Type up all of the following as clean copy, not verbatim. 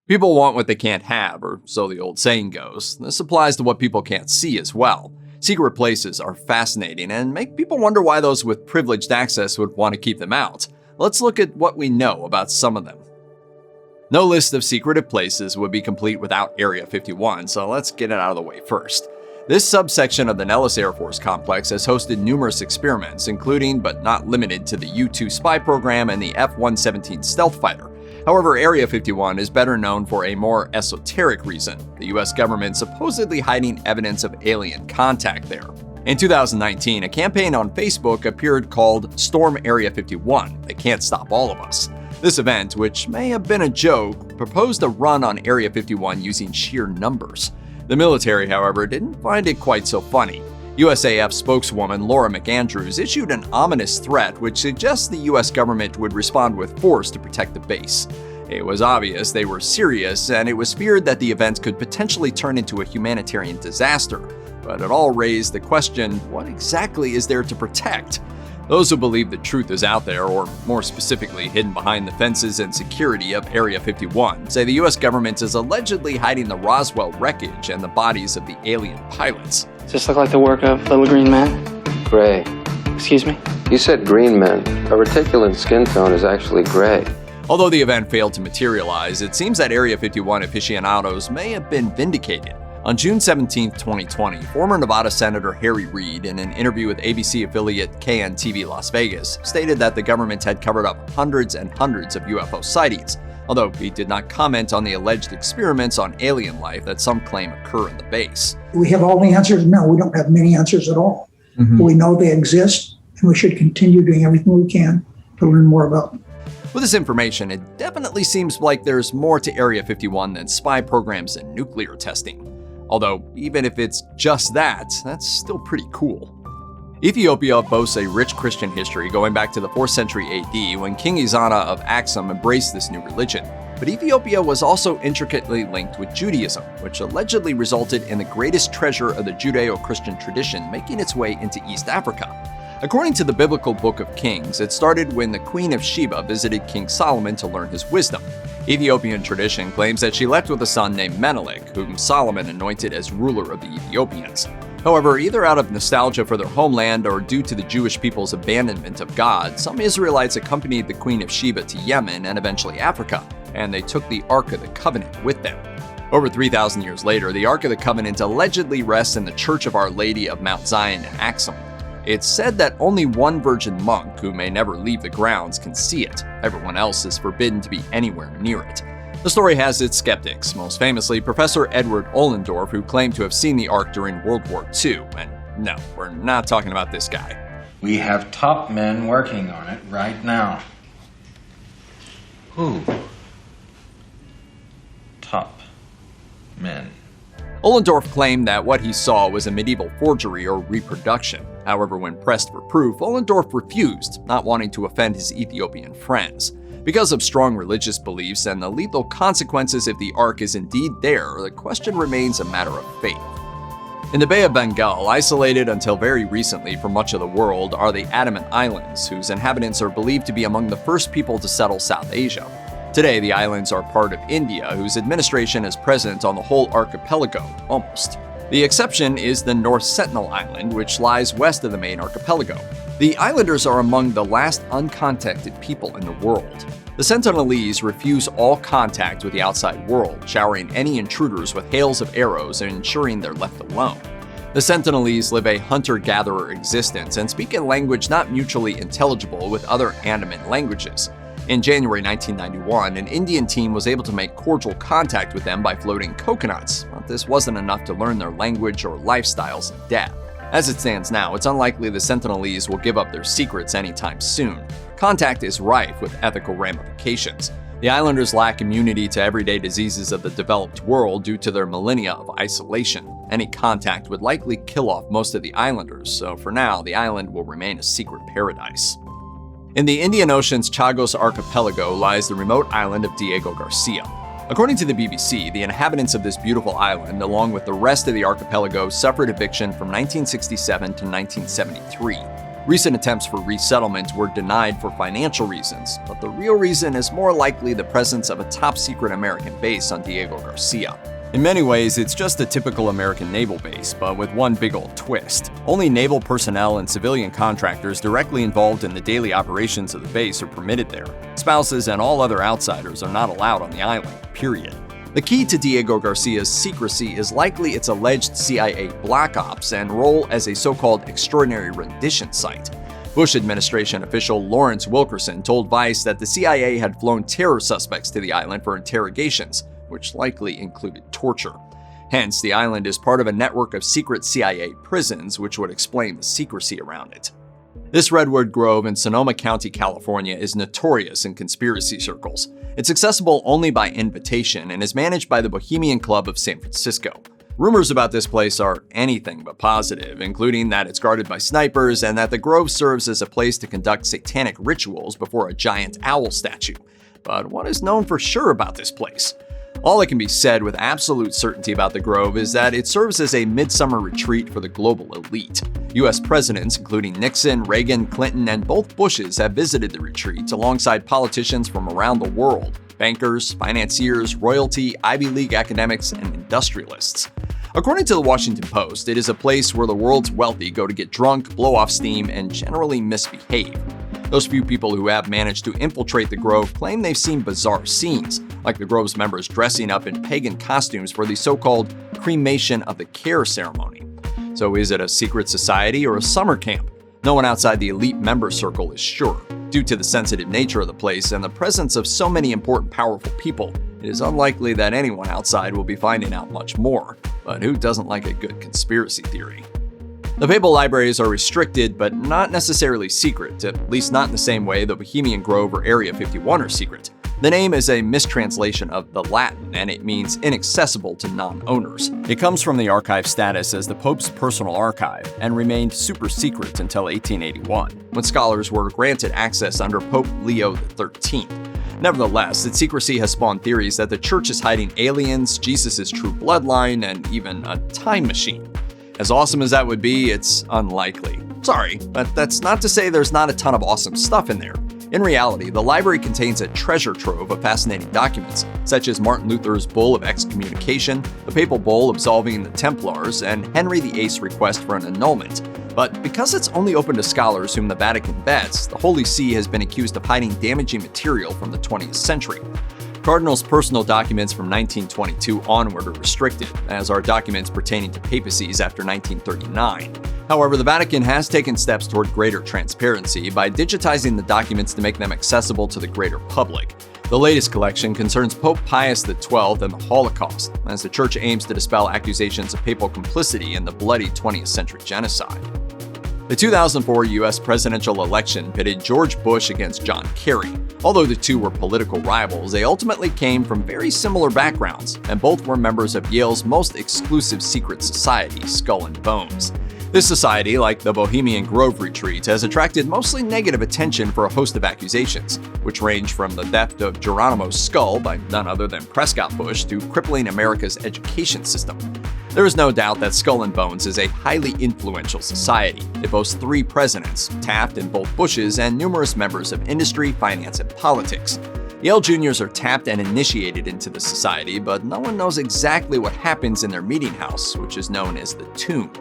People want what they can't have, or so the old saying goes. This applies to what people can't see as well. Secret places are fascinating and make people wonder why those with privileged access would want to keep them out. Let's look at what we know about some of them. No list of secretive places would be complete without Area 51, so let's get it out of the way first. This subsection of the Nellis Air Force Complex has hosted numerous experiments, including but not limited to the U-2 spy program and the F-117 stealth fighter. However, Area 51 is better known for a more esoteric reason: the US government supposedly hiding evidence of alien contact there. In 2019, a campaign on Facebook appeared called Storm Area 51, They Can't Stop All of Us. This event, which may have been a joke, proposed a run on Area 51 using sheer numbers. The military, however, didn't find it quite so funny. USAF spokeswoman Laura McAndrews issued an ominous threat which suggests the US government would respond with force to protect the base. It was obvious they were serious, and it was feared that the event could potentially turn into a humanitarian disaster. But it all raised the question, what exactly is there to protect? Those who believe the truth is out there, or more specifically hidden behind the fences and security of Area 51, say the US government is allegedly hiding the Roswell wreckage and the bodies of the alien pilots. Does this look like the work of Little Green Men? Gray. Excuse me? You said green men. A reticulant skin tone is actually gray. Although the event failed to materialize, it seems that Area 51 aficionados may have been vindicated. On June 17, 2020, former Nevada Senator Harry Reid, in an interview with ABC affiliate KNTV Las Vegas, stated that the government had covered up hundreds and hundreds of UFO sightings, although he did not comment on the alleged experiments on alien life that some claim occur in the base. We have all the answers? No, we don't have many answers at all. We know they exist, and we should continue doing everything we can to learn more about them. With this information, it definitely seems like there's more to Area 51 than spy programs and nuclear testing. Although, even if it's just that, that's still pretty cool. Ethiopia boasts a rich Christian history going back to the 4th century AD when King Izana of Aksum embraced this new religion. But Ethiopia was also intricately linked with Judaism, which allegedly resulted in the greatest treasure of the Judeo-Christian tradition making its way into East Africa. According to the biblical Book of Kings, it started when the Queen of Sheba visited King Solomon to learn his wisdom. Ethiopian tradition claims that she left with a son named Menelik, whom Solomon anointed as ruler of the Ethiopians. However, either out of nostalgia for their homeland or due to the Jewish people's abandonment of God, some Israelites accompanied the Queen of Sheba to Yemen and eventually Africa, and they took the Ark of the Covenant with them. Over 3,000 years later, the Ark of the Covenant allegedly rests in the Church of Our Lady of Mount Zion in Aksum. It's said that only one virgin monk, who may never leave the grounds, can see it. Everyone else is forbidden to be anywhere near it. The story has its skeptics, most famously Professor Edward Ollendorf, who claimed to have seen the Ark during World War II. And no, we're not talking about this guy. We have top men working on it right now. Who? Top men. Ollendorf claimed that what he saw was a medieval forgery or reproduction. However, when pressed for proof, Ollendorf refused, not wanting to offend his Ethiopian friends. Because of strong religious beliefs and the lethal consequences if the Ark is indeed there, the question remains a matter of faith. In the Bay of Bengal, isolated until very recently from much of the world, are the Andaman Islands, whose inhabitants are believed to be among the first people to settle South Asia. Today, the islands are part of India, whose administration is present on the whole archipelago, almost. The exception is the North Sentinel Island, which lies west of the main archipelago. The islanders are among the last uncontacted people in the world. The Sentinelese refuse all contact with the outside world, showering any intruders with hails of arrows and ensuring they're left alone. The Sentinelese live a hunter-gatherer existence and speak a language not mutually intelligible with other Andaman languages. In January 1991, an Indian team was able to make cordial contact with them by floating coconuts, but this wasn't enough to learn their language or lifestyles in depth. As it stands now, it's unlikely the Sentinelese will give up their secrets anytime soon. Contact is rife with ethical ramifications. The islanders lack immunity to everyday diseases of the developed world due to their millennia of isolation. Any contact would likely kill off most of the islanders, so for now, the island will remain a secret paradise. In the Indian Ocean's Chagos archipelago lies the remote island of Diego Garcia. According to the BBC, the inhabitants of this beautiful island, along with the rest of the archipelago, suffered eviction from 1967 to 1973. Recent attempts for resettlement were denied for financial reasons, but the real reason is more likely the presence of a top-secret American base on Diego Garcia. In many ways, it's just a typical American naval base, but with one big old twist. Only naval personnel and civilian contractors directly involved in the daily operations of the base are permitted there. Spouses and all other outsiders are not allowed on the island, period. The key to Diego Garcia's secrecy is likely its alleged CIA black ops and role as a so-called extraordinary rendition site. Bush administration official Lawrence Wilkerson told Vice that the CIA had flown terror suspects to the island for interrogations, which likely included torture. Hence, the island is part of a network of secret CIA prisons, which would explain the secrecy around it. This redwood grove in Sonoma County, California is notorious in conspiracy circles. It's accessible only by invitation and is managed by the Bohemian Club of San Francisco. Rumors about this place are anything but positive, including that it's guarded by snipers and that the grove serves as a place to conduct satanic rituals before a giant owl statue. But what is known for sure about this place? All that can be said with absolute certainty about the Grove is that it serves as a midsummer retreat for the global elite. U.S. presidents, including Nixon, Reagan, Clinton, and both Bushes, have visited the retreat alongside politicians from around the world, bankers, financiers, royalty, Ivy League academics, and industrialists. According to the Washington Post, it is a place where the world's wealthy go to get drunk, blow off steam, and generally misbehave. Those few people who have managed to infiltrate the Grove claim they've seen bizarre scenes, like the Grove's members dressing up in pagan costumes for the so-called cremation of the care ceremony. So is it a secret society or a summer camp? No one outside the elite member circle is sure. Due to the sensitive nature of the place and the presence of so many important, powerful people, it is unlikely that anyone outside will be finding out much more. But who doesn't like a good conspiracy theory? The Papal Libraries are restricted, but not necessarily secret, at least not in the same way the Bohemian Grove or Area 51 are secret. The name is a mistranslation of the Latin, and it means inaccessible to non-owners. It comes from the archive status as the Pope's personal archive, and remained super secret until 1881, when scholars were granted access under Pope Leo XIII. Nevertheless, its secrecy has spawned theories that the Church is hiding aliens, Jesus' true bloodline, and even a time machine. As awesome as that would be, it's unlikely. Sorry, but that's not to say there's not a ton of awesome stuff in there. In reality, the library contains a treasure trove of fascinating documents, such as Martin Luther's Bull of Excommunication, the Papal Bull absolving the Templars, and Henry VIII's request for an annulment. But because it's only open to scholars whom the Vatican vets, the Holy See has been accused of hiding damaging material from the 20th century. Cardinals' personal documents from 1922 onward are restricted, as are documents pertaining to papacies after 1939. However, the Vatican has taken steps toward greater transparency by digitizing the documents to make them accessible to the greater public. The latest collection concerns Pope Pius XII and the Holocaust, as the Church aims to dispel accusations of papal complicity in the bloody 20th century genocide. The 2004 U.S. presidential election pitted George Bush against John Kerry. Although the two were political rivals, they ultimately came from very similar backgrounds, and both were members of Yale's most exclusive secret society, Skull and Bones. This society, like the Bohemian Grove retreat, has attracted mostly negative attention for a host of accusations, which range from the theft of Geronimo's skull by none other than Prescott Bush to crippling America's education system. There is no doubt that Skull and Bones is a highly influential society. It boasts 3 presidents, Taft and both Bushes, and numerous members of industry, finance, and politics. Yale juniors are tapped and initiated into the society, but no one knows exactly what happens in their meeting house, which is known as the Tomb.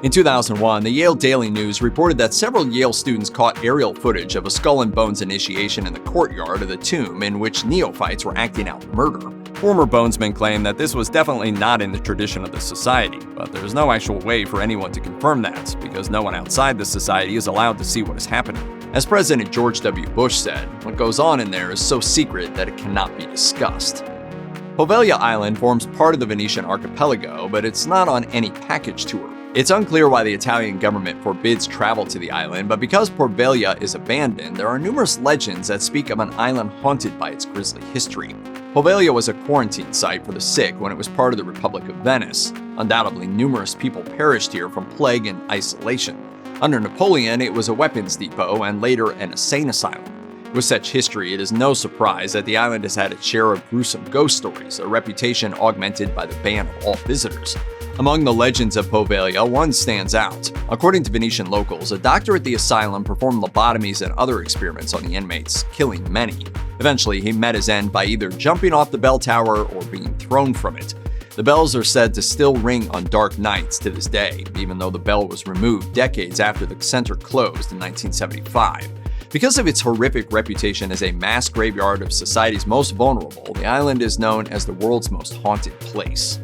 In 2001, the Yale Daily News reported that several Yale students caught aerial footage of a Skull and Bones initiation in the courtyard of the Tomb in which neophytes were acting out murder. Former Bonesmen claim that this was definitely not in the tradition of the society, but there is no actual way for anyone to confirm that, because no one outside the society is allowed to see what is happening. As President George W. Bush said, what goes on in there is so secret that it cannot be discussed. Poveglia Island forms part of the Venetian archipelago, but it's not on any package tour. It's unclear why the Italian government forbids travel to the island, but because Poveglia is abandoned, there are numerous legends that speak of an island haunted by its grisly history. Poveglia was a quarantine site for the sick when it was part of the Republic of Venice. Undoubtedly, numerous people perished here from plague and isolation. Under Napoleon, it was a weapons depot and later an insane asylum. With such history, it is no surprise that the island has had its share of gruesome ghost stories, a reputation augmented by the ban of all visitors. Among the legends of Poveglia, one stands out. According to Venetian locals, a doctor at the asylum performed lobotomies and other experiments on the inmates, killing many. Eventually, he met his end by either jumping off the bell tower or being thrown from it. The bells are said to still ring on dark nights to this day, even though the bell was removed decades after the center closed in 1975. Because of its horrific reputation as a mass graveyard of society's most vulnerable, the island is known as the world's most haunted place.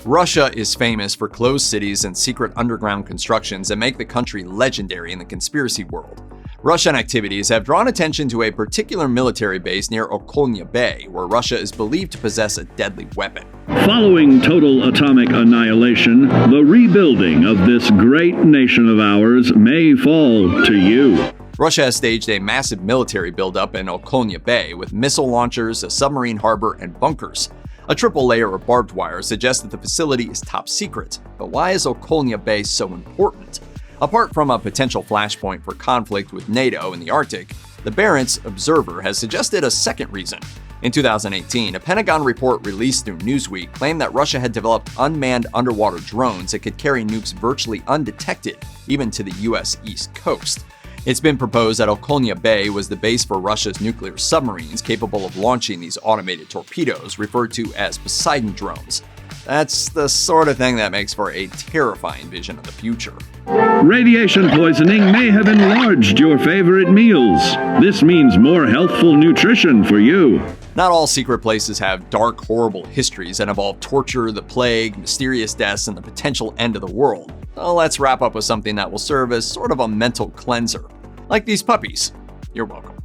Russia is famous for closed cities and secret underground constructions that make the country legendary in the conspiracy world. Russian activities have drawn attention to a particular military base near Okolnaya Bay, where Russia is believed to possess a deadly weapon. Following total atomic annihilation, the rebuilding of this great nation of ours may fall to you. Russia has staged a massive military buildup in Okolnaya Bay with missile launchers, a submarine harbor, and bunkers. A triple layer of barbed wire suggests that the facility is top secret. But why is Okolnaya Bay so important? Apart from a potential flashpoint for conflict with NATO in the Arctic, the Barents Observer has suggested a second reason. In 2018, a Pentagon report released through Newsweek claimed that Russia had developed unmanned underwater drones that could carry nukes virtually undetected, even to the US East Coast. It's been proposed that Okolnaya Bay was the base for Russia's nuclear submarines capable of launching these automated torpedoes, referred to as Poseidon drones. That's the sort of thing that makes for a terrifying vision of the future. Radiation poisoning may have enlarged your favorite meals. This means more healthful nutrition for you. Not all secret places have dark, horrible histories that involve torture, the plague, mysterious deaths, and the potential end of the world. So let's wrap up with something that will serve as sort of a mental cleanser. Like these puppies. You're welcome.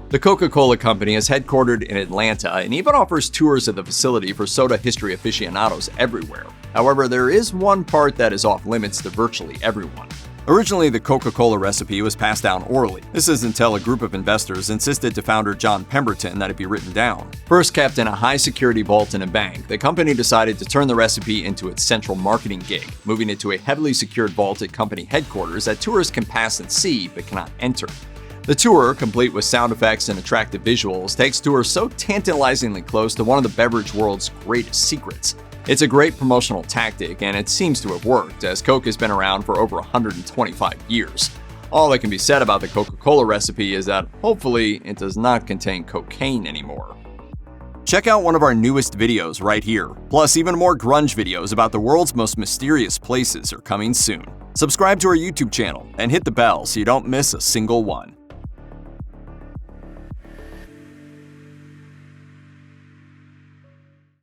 The Coca-Cola company is headquartered in Atlanta and even offers tours of the facility for soda history aficionados everywhere. However, there is one part that is off limits to virtually everyone. Originally, the Coca-Cola recipe was passed down orally. This is until a group of investors insisted to founder John Pemberton that it be written down. First kept in a high-security vault in a bank, the company decided to turn the recipe into its central marketing gig, moving it to a heavily secured vault at company headquarters that tourists can pass and see but cannot enter. The tour, complete with sound effects and attractive visuals, takes tours so tantalizingly close to one of the beverage world's greatest secrets. It's a great promotional tactic, and it seems to have worked, as Coke has been around for over 125 years. All that can be said about the Coca-Cola recipe is that, hopefully, it does not contain cocaine anymore. Check out one of our newest videos right here. Plus, even more grunge videos about the world's most mysterious places are coming soon. Subscribe to our YouTube channel and hit the bell so you don't miss a single one.